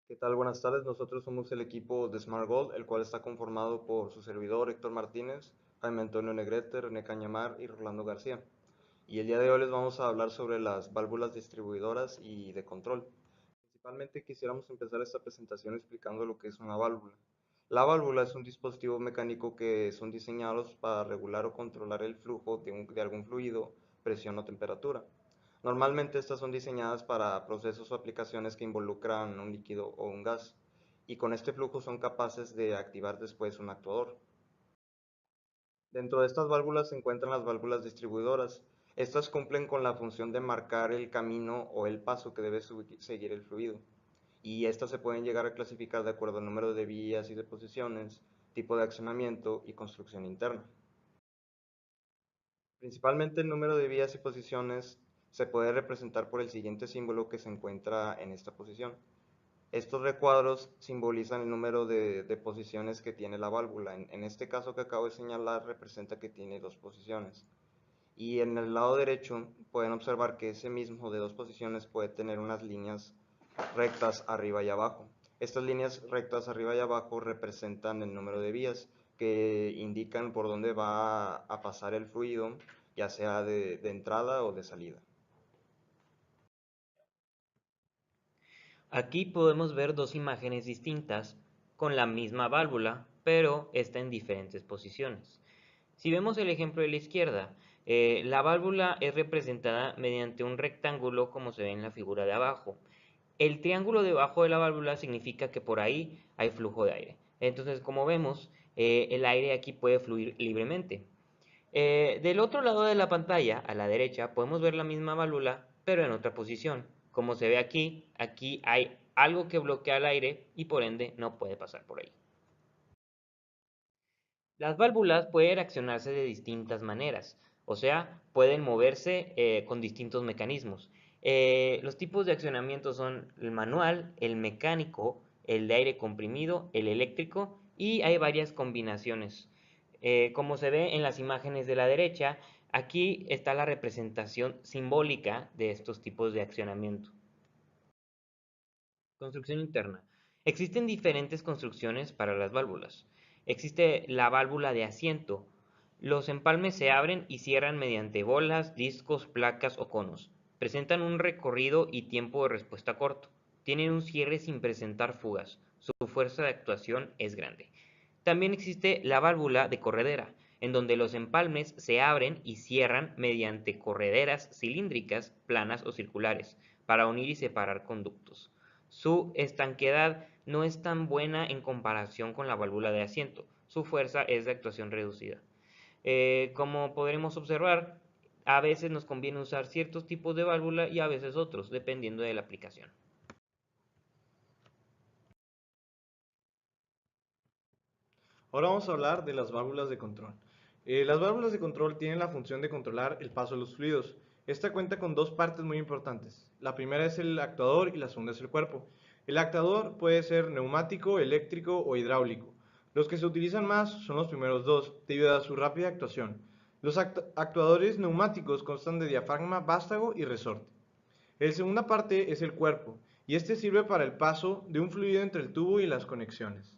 ¿Qué tal? Buenas tardes. Nosotros somos el equipo de Smart Gold, el cual está conformado por su servidor Héctor Martínez, Jaime Antonio Negrete, René Cañamar y Rolando García. Y el día de hoy les vamos a hablar sobre las válvulas distribuidoras y de control. Principalmente quisiéramos empezar esta presentación explicando lo que es una válvula. La válvula es un dispositivo mecánico que son diseñados para regular o controlar el flujo de algún fluido, presión o temperatura. Normalmente estas son diseñadas para procesos o aplicaciones que involucran un líquido o un gas, y con este flujo son capaces de activar después un actuador. Dentro de estas válvulas se encuentran las válvulas distribuidoras. Estas cumplen con la función de marcar el camino o el paso que debe seguir el fluido, y estas se pueden llegar a clasificar de acuerdo al número de vías y de posiciones, tipo de accionamiento y construcción interna. Principalmente el número de vías y posiciones se puede representar por el siguiente símbolo que se encuentra en esta posición. Estos recuadros simbolizan el número de posiciones que tiene la válvula. En este caso que acabo de señalar representa que tiene dos posiciones. Y en el lado derecho pueden observar que ese mismo de dos posiciones puede tener unas líneas rectas arriba y abajo. Estas líneas rectas arriba y abajo representan el número de vías que indican por dónde va a pasar el fluido, ya sea de entrada o de salida. Aquí podemos ver dos imágenes distintas con la misma válvula, pero está en diferentes posiciones. Si vemos el ejemplo de la izquierda, la válvula es representada mediante un rectángulo como se ve en la figura de abajo. El triángulo debajo de la válvula significa que por ahí hay flujo de aire. Entonces, como vemos, el aire aquí puede fluir libremente. Del otro lado de la pantalla, a la derecha, podemos ver la misma válvula, pero en otra posición. Como se ve aquí, aquí hay algo que bloquea el aire y por ende no puede pasar por ahí. Las válvulas pueden accionarse de distintas maneras, o sea, pueden moverse con distintos mecanismos. Los tipos de accionamiento son el manual, el mecánico, el de aire comprimido, el eléctrico y hay varias combinaciones. Como se ve en las imágenes de la derecha, aquí está la representación simbólica de estos tipos de accionamiento. Construcción interna. Existen diferentes construcciones para las válvulas. Existe la válvula de asiento. Los empalmes se abren y cierran mediante bolas, discos, placas o conos. Presentan un recorrido y tiempo de respuesta corto. Tienen un cierre sin presentar fugas. Su fuerza de actuación es grande. También existe la válvula de corredera, en donde los empalmes se abren y cierran mediante correderas cilíndricas, planas o circulares, para unir y separar conductos. Su estanqueidad no es tan buena en comparación con la válvula de asiento. Su fuerza es de actuación reducida. Como podremos observar, a veces nos conviene usar ciertos tipos de válvula y a veces otros, dependiendo de la aplicación. Ahora vamos a hablar de las válvulas de control. Las válvulas de control tienen la función de controlar el paso de los fluidos. Esta cuenta con dos partes muy importantes. La primera es el actuador y la segunda es el cuerpo. El actuador puede ser neumático, eléctrico o hidráulico. Los que se utilizan más son los primeros dos, debido a su rápida actuación. Los actuadores neumáticos constan de diafragma, vástago y resorte. La segunda parte es el cuerpo, y este sirve para el paso de un fluido entre el tubo y las conexiones.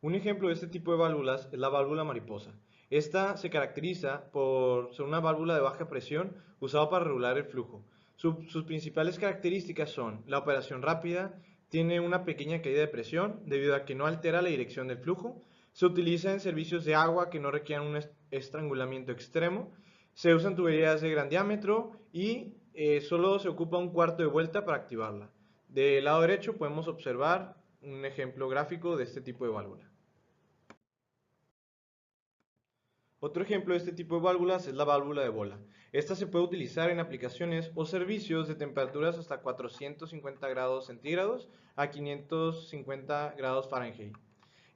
Un ejemplo de este tipo de válvulas es la válvula mariposa. Esta se caracteriza por ser una válvula de baja presión usada para regular el flujo. Sus principales características son la operación rápida, tiene una pequeña caída de presión debido a que no altera la dirección del flujo, se utiliza en servicios de agua que no requieran un estrangulamiento extremo, se usan tuberías de gran diámetro y solo se ocupa un cuarto de vuelta para activarla. Del lado derecho podemos observar un ejemplo gráfico de este tipo de válvula. Otro ejemplo de este tipo de válvulas es la válvula de bola. Esta se puede utilizar en aplicaciones o servicios de temperaturas hasta 450 grados centígrados a 550 grados Fahrenheit.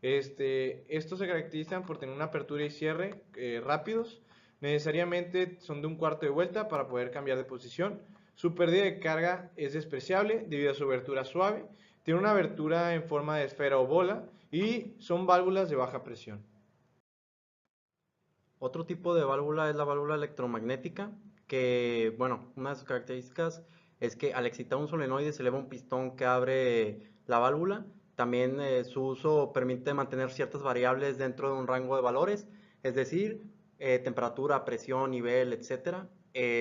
Estos se caracterizan por tener una apertura y cierre rápidos. Necesariamente son de un cuarto de vuelta para poder cambiar de posición. Su pérdida de carga es despreciable debido a su abertura suave. Tiene una abertura en forma de esfera o bola y son válvulas de baja presión. Otro tipo de válvula es la válvula electromagnética, que, bueno, una de sus características es que al excitar un solenoide se eleva un pistón que abre la válvula. También su uso permite mantener ciertas variables dentro de un rango de valores, es decir, temperatura, presión, nivel, etcétera.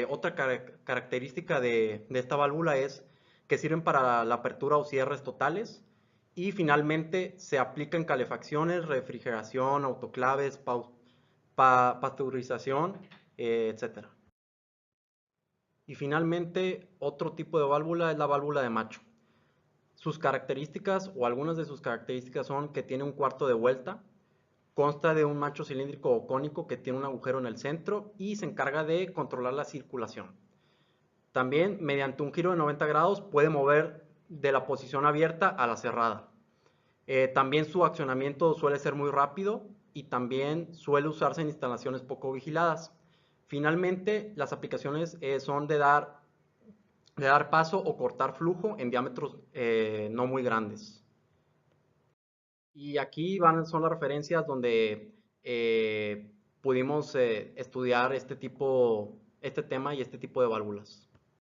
Otra característica de esta válvula es que sirven para la apertura o cierres totales. Y finalmente se aplica en calefacciones, refrigeración, autoclaves, pasteurización, etcétera. Y finalmente, otro tipo de válvula es la válvula de Macho. Sus características o algunas de sus características son que tiene un cuarto de vuelta, consta de un macho cilíndrico o cónico que tiene un agujero en el centro y se encarga de controlar la circulación. También, mediante un giro de 90 grados, puede mover de la posición abierta a la cerrada. También su accionamiento suele ser muy rápido y también suele usarse en instalaciones poco vigiladas. Finalmente, las aplicaciones son de dar paso o cortar flujo en diámetros no muy grandes. Y aquí son las referencias donde pudimos estudiar este tema y este tipo de válvulas.